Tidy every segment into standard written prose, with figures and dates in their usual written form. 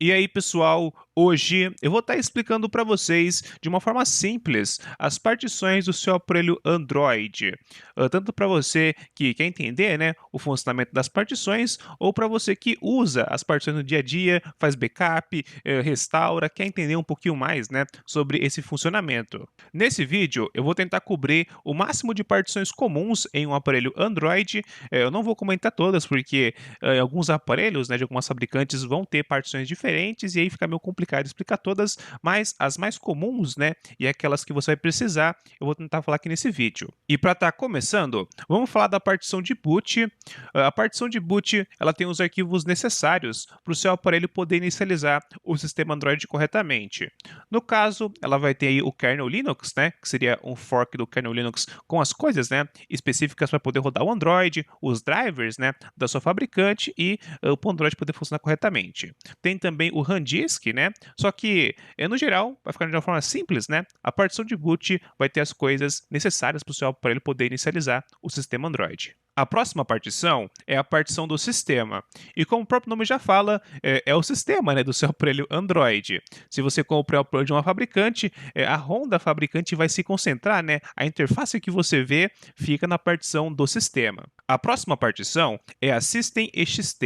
E aí, pessoal, hoje eu vou estar explicando para vocês de uma forma simples as partições do seu aparelho Android. Tanto para você que quer entender, né, o funcionamento das partições, ou para você que usa as partições no dia a dia, faz backup, restaura, quer entender um pouquinho mais, né, sobre esse funcionamento. Nesse vídeo, eu vou tentar cobrir o máximo de partições comuns em um aparelho Android. Eu não vou comentar todas, porque alguns aparelhos, né, de algumas fabricantes vão ter partições diferentes e aí fica meio complicado explicar todas, mas as mais comuns, né, e aquelas que você vai precisar, eu vou tentar falar aqui nesse vídeo. E para estar começando, vamos falar da partição de boot. A partição de boot, ela tem os arquivos necessários para o seu aparelho poder inicializar o sistema Android corretamente. No caso, ela vai ter aí o kernel Linux, né, que seria um fork do kernel Linux com as coisas, né, específicas para poder rodar o Android, os drivers, né, da sua fabricante e para o Android poder funcionar corretamente. Tem também o RANDisk, né? Só que, no geral, vai ficar de uma forma simples, né? A partição de boot vai ter as coisas necessárias para o seu aparelho poder inicializar o sistema Android. A próxima partição é a partição do sistema. E como o próprio nome já fala, é o sistema, né, do seu aparelho Android. Se você comprar o aparelho de uma fabricante, a ROM da fabricante vai se concentrar, né? A interface que você vê fica na partição do sistema. A próxima partição é a System.ext.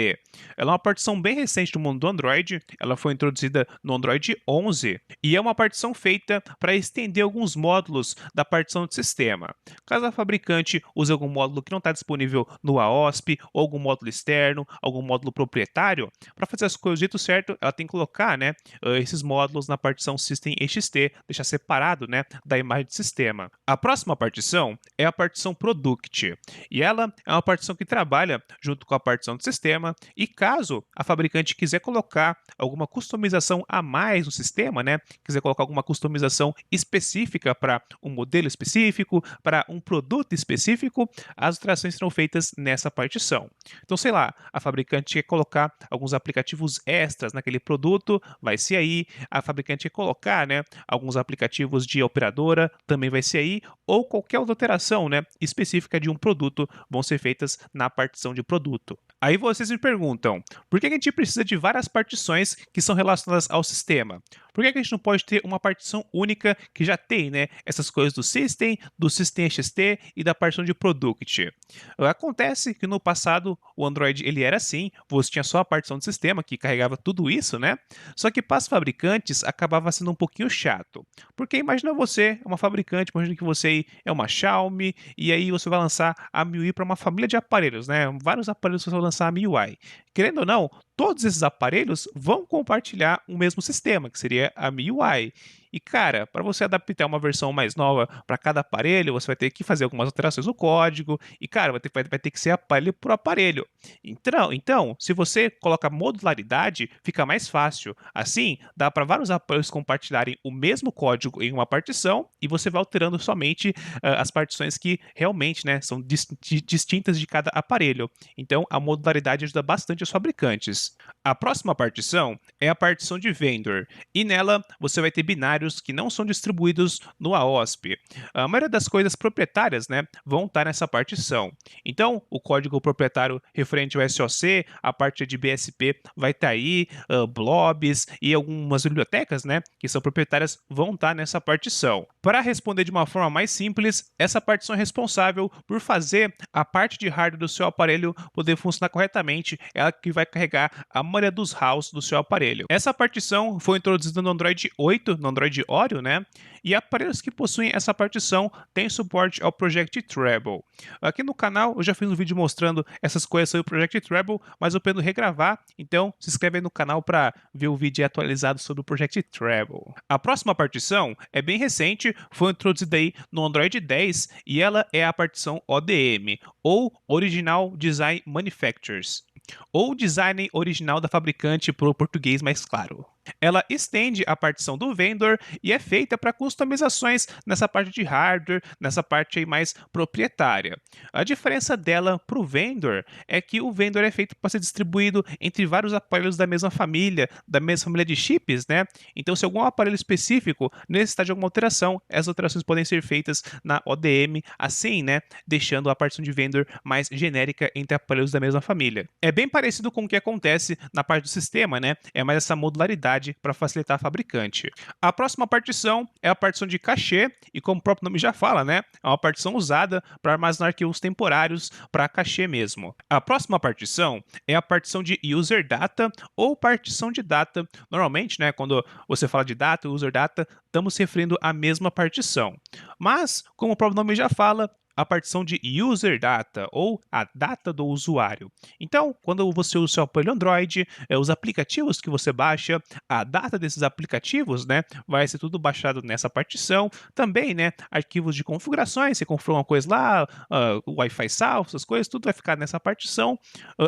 Ela é uma partição bem recente do mundo do Android. Ela foi introduzida no Android 11 e é uma partição feita para estender alguns módulos da partição do sistema. Caso a fabricante use algum módulo que não está disponível no AOSP, ou algum módulo externo, algum módulo proprietário, para fazer as coisas do jeito certo, ela tem que colocar, né, esses módulos na partição System.ext, deixar separado, né, da imagem de sistema. A próxima partição é a partição Product, e ela é uma partição que trabalha junto com a partição do sistema, e caso a fabricante quiser colocar alguma customização a mais no sistema, né, quiser colocar alguma customização específica para um modelo específico, para um produto específico, as alterações serão feitas nessa partição. Então, sei lá, a fabricante quer colocar alguns aplicativos extras naquele produto, vai ser aí. A fabricante quer colocar, né, alguns aplicativos de operadora, também vai ser aí. Ou qualquer outra alteração, né, específica de um produto vão ser feitas na partição de produto. Aí vocês me perguntam, por que a gente precisa de várias partições que são relacionadas ao sistema? Por que a gente não pode ter uma partição única que já tem, né, essas coisas do System.ext e da partição de Product? Acontece que no passado o Android ele era assim, você tinha só a partição do sistema que carregava tudo isso, né? Só que para os fabricantes acabava sendo um pouquinho chato. Porque imagina você, é uma fabricante, imagina que você é uma Xiaomi e aí você vai lançar a MIUI para uma família de aparelhos, né? Vários aparelhos você vai lançar a MIUI. Querendo ou não, todos esses aparelhos vão compartilhar o mesmo sistema, que seria a MIUI. E cara, para você adaptar uma versão mais nova para cada aparelho, você vai ter que fazer algumas alterações no código. E cara, vai ter que ser aparelho por aparelho. Então, se você coloca modularidade, fica mais fácil. Assim, dá para vários aparelhos compartilharem o mesmo código em uma partição e você vai alterando somente as partições que realmente, né, são distintas de cada aparelho. Então, a modularidade ajuda bastante os fabricantes. A próxima partição é a partição de vendor, e nela você vai ter binários que não são distribuídos no AOSP. A maioria das coisas proprietárias, né, vão estar nessa partição. Então, o código proprietário referente ao SOC, a parte de BSP vai estar aí, blobs e algumas bibliotecas, né, que são proprietárias vão estar nessa partição. Para responder de uma forma mais simples, essa partição é responsável por fazer a parte de hardware do seu aparelho poder funcionar corretamente, ela que vai carregar a maioria dos RAWs do seu aparelho. Essa partição foi introduzida no Android 8, no Android Oreo, né? E aparelhos que possuem essa partição têm suporte ao Project Treble. Aqui no canal eu já fiz um vídeo mostrando essas coisas sobre o Project Treble, mas eu pretendo regravar, então se inscreve aí no canal para ver o vídeo atualizado sobre o Project Treble. A próxima partição é bem recente, foi introduzida aí no Android 10 e ela é a partição ODM, ou Original Design Manufacturers, ou design original da fabricante para o português mais claro. Ela estende a partição do vendor e é feita para customizações nessa parte de hardware, nessa parte aí mais proprietária. A diferença dela para o vendor é que o vendor é feito para ser distribuído entre vários aparelhos da mesma família de chips, né? Então, se algum aparelho específico necessitar de alguma alteração, as alterações podem ser feitas na ODM, assim, né? Deixando a partição de vendor mais genérica entre aparelhos da mesma família. É bem parecido com o que acontece na parte do sistema, né? É mais essa modularidade para facilitar a fabricante. A próxima partição é a partição de cachê, e como o próprio nome já fala, né? É uma partição usada para armazenar arquivos temporários para cachê mesmo. A próxima partição é a partição de user data ou partição de data. Normalmente, né, quando você fala de data, user data, estamos se referindo à mesma partição. Mas, como o próprio nome já fala, a partição de user data ou a data do usuário. Então, quando você usa o seu aparelho Android, os aplicativos que você baixa, a data desses aplicativos, né, vai ser tudo baixado nessa partição. Também, né, arquivos de configurações, você configura uma coisa lá, o Wi-Fi salvo, essas coisas, tudo vai ficar nessa partição.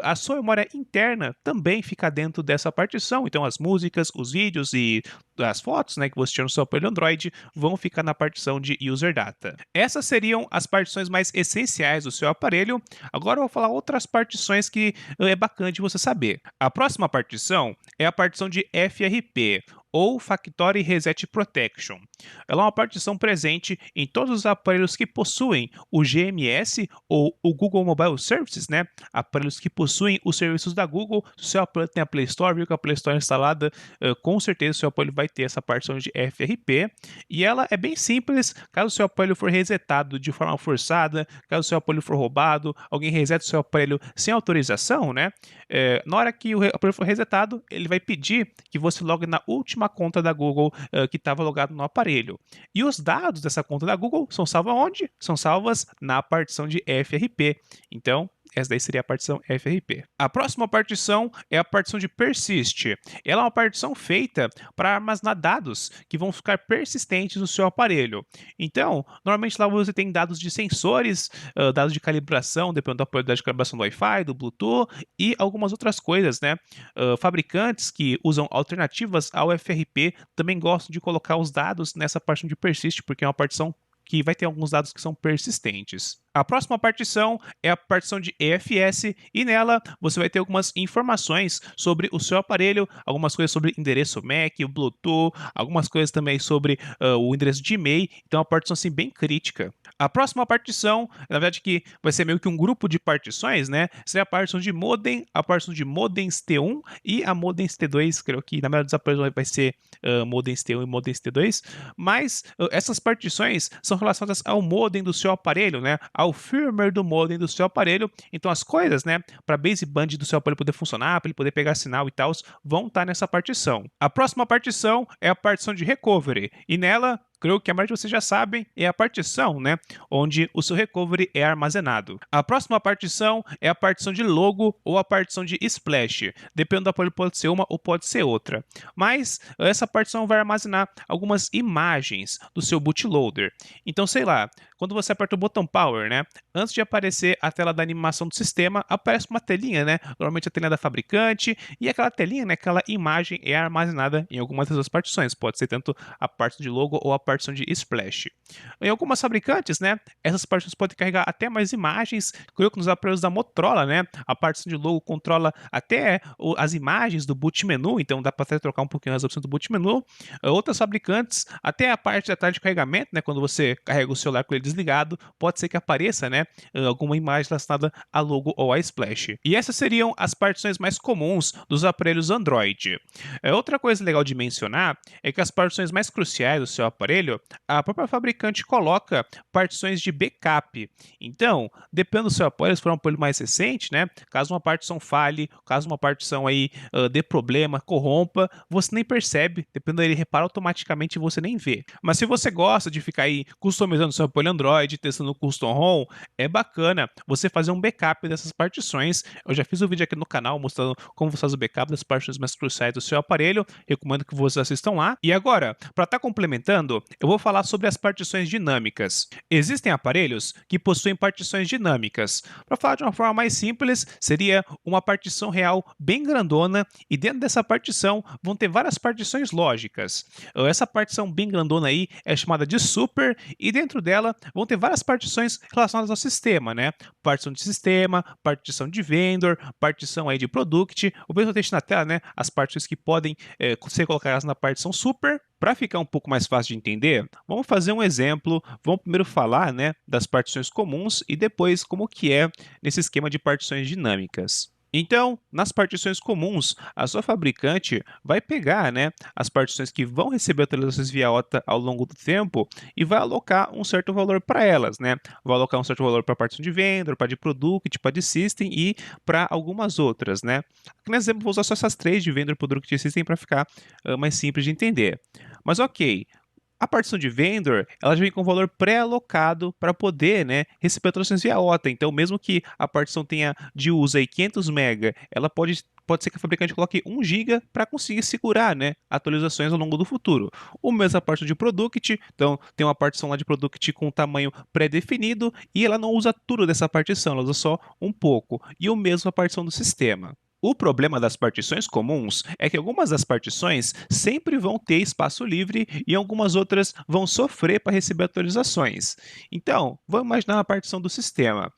A sua memória interna também fica dentro dessa partição. Então, as músicas, os vídeos e as fotos, né, que você tira no seu aparelho Android vão ficar na partição de user data. Essas seriam as partições mais essenciais do seu aparelho. Agora eu vou falar outras partições que é bacana de você saber. A próxima partição é a partição de FRP, ou Factory Reset Protection. Ela é uma partição presente em todos os aparelhos que possuem o GMS ou o Google Mobile Services, né? Aparelhos que possuem os serviços da Google. Se o seu aparelho tem a Play Store, viu que a Play Store é instalada, com certeza o seu aparelho vai ter essa partição de FRP. E ela é bem simples. Caso o seu aparelho for resetado de forma forçada, caso o seu aparelho for roubado, alguém reseta o seu aparelho sem autorização, né? Na hora que o aparelho for resetado, ele vai pedir que você logue na última conta da Google que estava logado no aparelho. E os dados dessa conta da Google são salvos onde? São salvas na partição de FRP. Então, essa daí seria a partição FRP. A próxima partição é a partição de Persist. Ela é uma partição feita para armazenar dados que vão ficar persistentes no seu aparelho. Então, normalmente lá você tem dados de sensores, dados de calibração, dependendo da qualidade de calibração do Wi-Fi, do Bluetooth e algumas outras coisas, né? Fabricantes que usam alternativas ao FRP também gostam de colocar os dados nessa partição de Persist, porque é uma partição que vai ter alguns dados que são persistentes. A próxima partição é a partição de EFS e nela você vai ter algumas informações sobre o seu aparelho, algumas coisas sobre endereço MAC, o Bluetooth, algumas coisas também sobre o endereço de e-mail. Então é uma partição assim bem crítica. A próxima partição, na verdade que vai ser meio que um grupo de partições, né? Seria a partição de modem, a partição de modems T1 e a modems T2, creio que na maioria dos aparelhos vai ser modems T1 e modems T2, mas essas partições são relacionadas ao modem do seu aparelho, né? Ao firmware do modem do seu aparelho. Então as coisas, né, para baseband do seu aparelho poder funcionar, para ele poder pegar sinal e tal, vão estar nessa partição. A próxima partição é a partição de recovery e nela, creio que a maioria de vocês já sabem, é a partição, né, onde o seu recovery é armazenado. A próxima partição é a partição de logo ou a partição de splash. Dependendo do aparelho, pode ser uma ou pode ser outra. Mas essa partição vai armazenar algumas imagens do seu bootloader. Então, sei lá, quando você aperta o botão power, né, antes de aparecer a tela da animação do sistema, aparece uma telinha, né, normalmente a telinha da fabricante, e aquela telinha, né, aquela imagem é armazenada em algumas dessas partições. Pode ser tanto a partição de logo ou a partição de splash. Em algumas fabricantes, né, essas partições podem carregar até mais imagens. Creio que nos aparelhos da Motorola, né, a partição de logo controla até as imagens do boot menu, então dá para até trocar um pouquinho as opções do boot menu. Outras fabricantes, até a parte da tela de carregamento, né, quando você carrega o celular com ele desligado, pode ser que apareça, né, alguma imagem relacionada a logo ou a splash. E essas seriam as partições mais comuns dos aparelhos Android. Outra coisa legal de mencionar é que as partições mais cruciais do seu aparelho, a própria fabricante coloca partições de backup. Então, dependendo do seu aparelho, se for um aparelho mais recente, né, caso uma partição falhe, caso uma partição aí dê problema, corrompa, você nem percebe, dependendo dele repara automaticamente e você nem vê. Mas se você gosta de ficar aí customizando seu aparelho Android, testando o custom ROM, é bacana você fazer um backup dessas partições. Eu já fiz um vídeo aqui no canal mostrando como você faz o backup das partições mais cruciais do seu aparelho. Recomendo que vocês assistam lá. E agora, para estar complementando, eu vou falar sobre as partições dinâmicas. Existem aparelhos que possuem partições dinâmicas. Para falar de uma forma mais simples, seria uma partição real bem grandona e dentro dessa partição vão ter várias partições lógicas. Essa partição bem grandona aí é chamada de super e dentro dela vão ter várias partições relacionadas ao sistema, né? Partição de sistema, partição de vendor, partição aí de product. O mesmo texto na tela, né? As partições que podem ser colocadas na partição super. Para ficar um pouco mais fácil de entender, vamos fazer um exemplo. Vamos primeiro falar, né, das partições comuns e depois como que é nesse esquema de partições dinâmicas. Então, nas partições comuns, a sua fabricante vai pegar, né, as partições que vão receber atualizações via OTA ao longo do tempo e vai alocar um certo valor para elas, né? Vai alocar um certo valor para a partição de vendor, para de product, para de system e para algumas outras, né? Aqui no exemplo, vou usar só essas três de vendor, product e system para ficar mais simples de entender. Mas ok, a partição de vendor, ela já vem com valor pré-alocado para poder, né, receber atualizações via OTA. Então, mesmo que a partição tenha de uso aí 500 MB, ela pode ser que a fabricante coloque 1 GB para conseguir segurar, né, atualizações ao longo do futuro. O mesmo a partição de product, então tem uma partição lá de product com tamanho pré-definido e ela não usa tudo dessa partição, ela usa só um pouco. E o mesmo a partição do sistema. O problema das partições comuns é que algumas das partições sempre vão ter espaço livre e algumas outras vão sofrer para receber atualizações. Então, vamos imaginar a partição do sistema.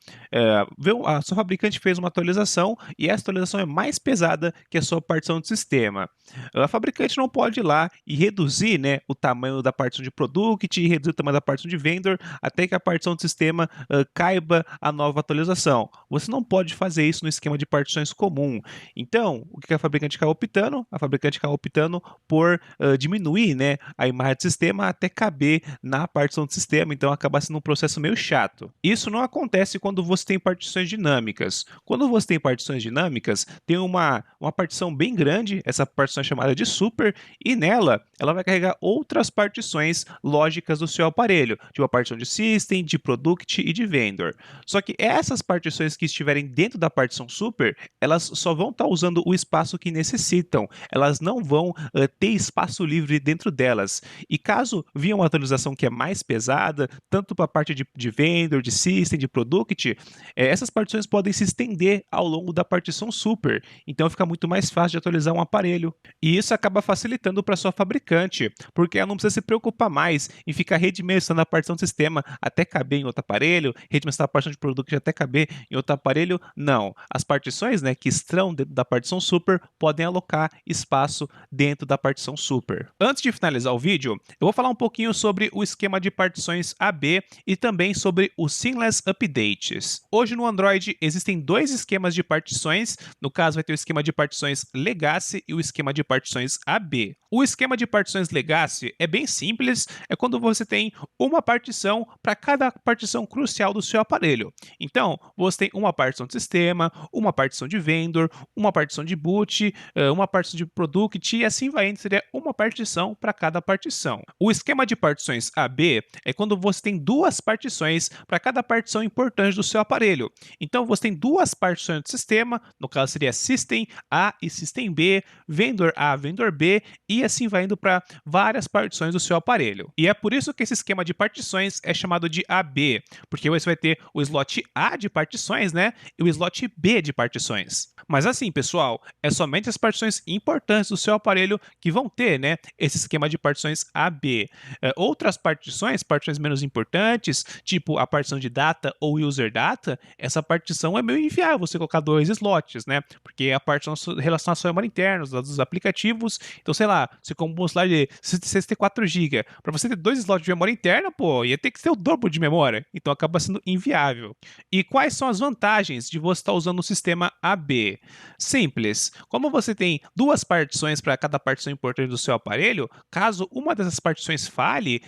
A sua fabricante fez uma atualização e essa atualização é mais pesada que a sua partição do sistema. A fabricante não pode ir lá e reduzir, né, o tamanho da partição de product e reduzir o tamanho da partição de vendor até que a partição do sistema caiba a nova atualização. Você não pode fazer isso no esquema de partições comum. Então, o que a fabricante acaba optando? A fabricante acaba optando por diminuir, né, a imagem do sistema até caber na partição do sistema, então acaba sendo um processo meio chato. Isso não acontece quando você tem partições dinâmicas. Quando você tem partições dinâmicas, tem uma partição bem grande, essa partição é chamada de super, e nela ela vai carregar outras partições lógicas do seu aparelho, tipo a partição de system, de product e de vendor. Só que essas partições que estiverem dentro da partição super, elas só vão estar usando o espaço que necessitam, elas não vão ter espaço livre dentro delas. E caso venha uma atualização que é mais pesada, tanto para a parte de vendor, de system, de product, essas partições podem se estender ao longo da partição super, então fica muito mais fácil de atualizar um aparelho. E isso acaba facilitando para sua fabricante, porque ela não precisa se preocupar mais em ficar redimensionando a partição do sistema até caber em outro aparelho, redimensionar a partição de product até caber em outro aparelho. Não, as partições, né, que estão dentro da partição super podem alocar espaço dentro da partição super. Antes de finalizar o vídeo, eu vou falar um pouquinho sobre o esquema de partições AB e também sobre os Seamless Updates. Hoje no Android existem dois esquemas de partições, no caso vai ter o esquema de partições Legacy e o esquema de partições AB. O esquema de partições Legacy é bem simples, é quando você tem uma partição para cada partição crucial do seu aparelho. Então, você tem uma partição de sistema, uma partição de vendor, uma partição de boot, uma partição de product e assim vai indo, seria uma partição para cada partição. O esquema de partições AB é quando você tem duas partições para cada partição importante do seu aparelho. Então, você tem duas partições de sistema, no caso seria System A e System B, Vendor A, Vendor B, e assim vai indo para várias partições do seu aparelho. E é por isso que esse esquema de partições é chamado de AB, porque você vai ter o slot A de partições, né, e o slot B de partições. Mas assim, pessoal, é somente as partições importantes do seu aparelho que vão ter, né, esse esquema de partições AB. Outras partições menos importantes, tipo a partição de data ou user data, essa partição é meio inviável você colocar dois slots, né, porque a partição relacionada à sua memória interna, os dados dos aplicativos, então sei lá, você compra um slot de 64 GB, para você ter dois slots de memória interna, pô, ia ter que ser o dobro de memória, então acaba sendo inviável. E quais são as vantagens de você estar usando o sistema AB? Simples, como você tem duas partições para cada partição importante do seu aparelho, caso uma dessas partições falhe,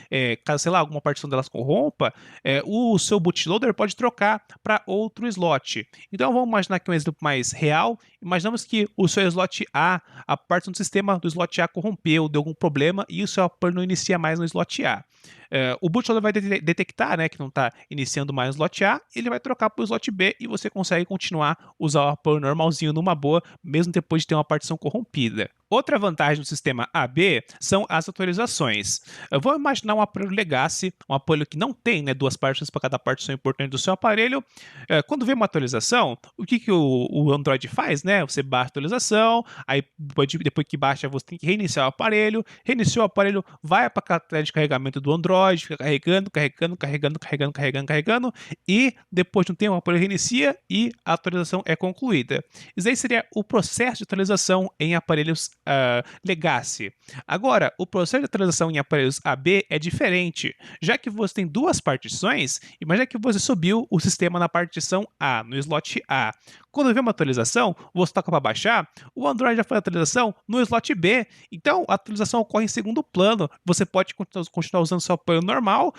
caso, sei lá, alguma partição delas corrompa, o seu bootloader pode trocar para outro slot. Então vamos imaginar aqui um exemplo mais real. Imaginamos que o seu slot A, a partição do sistema do slot A corrompeu, deu algum problema e o seu aparelho não inicia mais no slot A. O bootloader vai detectar, né, que não está iniciando mais o slot A, ele vai trocar para o slot B e você consegue continuar a usar o apoio normalzinho numa boa, mesmo depois de ter uma partição corrompida. Outra vantagem do sistema AB são as atualizações. Eu vou imaginar um aparelho Legacy, um aparelho que não tem, né, duas partições para cada partição importante do seu aparelho. Quando vem uma atualização, o que o Android faz? Né? Você baixa a atualização, aí depois que baixa você tem que reiniciar o aparelho, reiniciou o aparelho, vai para a tela de carregamento do Android, fica carregando, e depois de um tempo o aparelho reinicia e a atualização é concluída. Isso aí seria o processo de atualização em aparelhos Legacy. Agora, o processo de atualização em aparelhos AB é diferente, já que você tem duas partições, imagina que você subiu o sistema na partição A, no slot A. Quando vem uma atualização, você toca para baixar, o Android já faz a atualização no slot B, então a atualização ocorre em segundo plano, você pode continuar usando seu aparelho normal,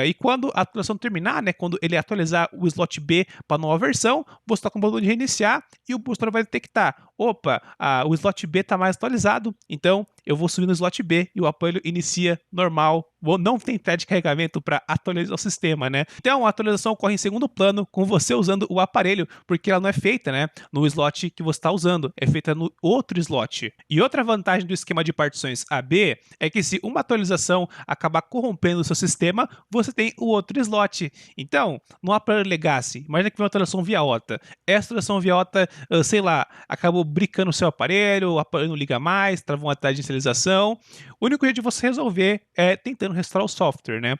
e quando a atualização terminar, né, quando ele atualizar o slot B para a nova versão, você toca no botão de reiniciar e o bootloader vai detectar, opa, o slot B está mais atualizado, então eu vou subir no slot B e o aparelho inicia normal, não tem tela de carregamento para atualizar o sistema, né? Então a atualização ocorre em segundo plano com você usando o aparelho, porque ela não é feita, né, no slot que você está usando, é feita no outro slot. E outra vantagem do esquema de partições AB é que se uma atualização acabar corrompendo o seu sistema, você tem o outro slot. Então, no aparelho Legacy, imagina que vem uma atualização via OTA. Essa atualização via OTA, sei lá, acabou brincando o seu aparelho, o aparelho não liga mais, travou uma taxa de inicialização. O único jeito de você resolver é tentando restaurar o software, né?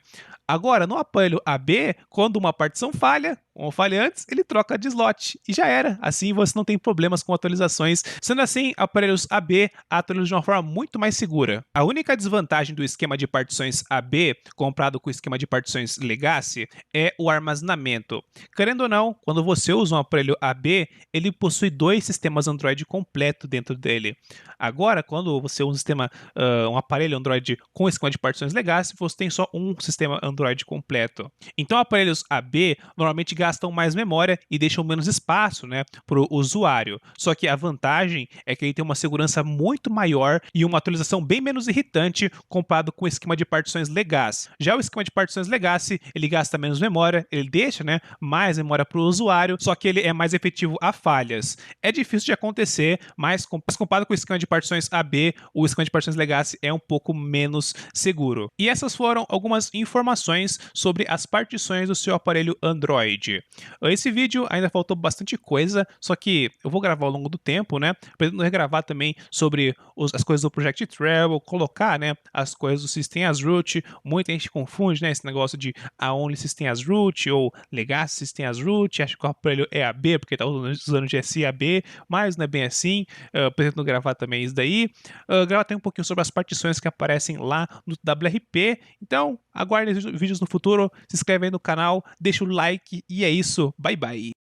Agora, no aparelho AB, quando uma partição falha, como eu falei antes, ele troca de slot e já era. Assim você não tem problemas com atualizações. Sendo assim, aparelhos AB atualizam de uma forma muito mais segura. A única desvantagem do esquema de partições AB, comparado com o esquema de partições Legacy, é o armazenamento. Querendo ou não, quando você usa um aparelho AB, ele possui dois sistemas Android completo dentro dele. Agora, quando você usa um aparelho Android com esquema de partições Legacy, você tem só um sistema Android completo. Então, aparelhos AB normalmente gastam mais memória e deixam menos espaço, né, para o usuário. Só que a vantagem é que ele tem uma segurança muito maior e uma atualização bem menos irritante comparado com o esquema de partições Legacy. Já o esquema de partições Legacy, ele gasta menos memória, ele deixa, né, mais memória para o usuário, só que ele é mais efetivo a falhas. É difícil de acontecer, mas comparado com o esquema de partições AB, o esquema de partições Legacy é um pouco menos seguro. E essas foram algumas informações sobre as partições do seu aparelho Android. Esse vídeo ainda faltou bastante coisa, só que eu vou gravar ao longo do tempo, né? Pretendo regravar também sobre as coisas do Project Treble, colocar, né, as coisas do System as Root. Muita gente confunde, né, esse negócio de Only System as Root ou Legacy System as Root. Acho que o aparelho é AB porque está usando GSI AB, mas não é bem assim. Pretendo gravar também isso daí. Gravar também um pouquinho sobre as partições que aparecem lá no WRP. Então, aguardem vídeos no futuro, se inscreve aí no canal, deixa o like e é isso. Bye, bye.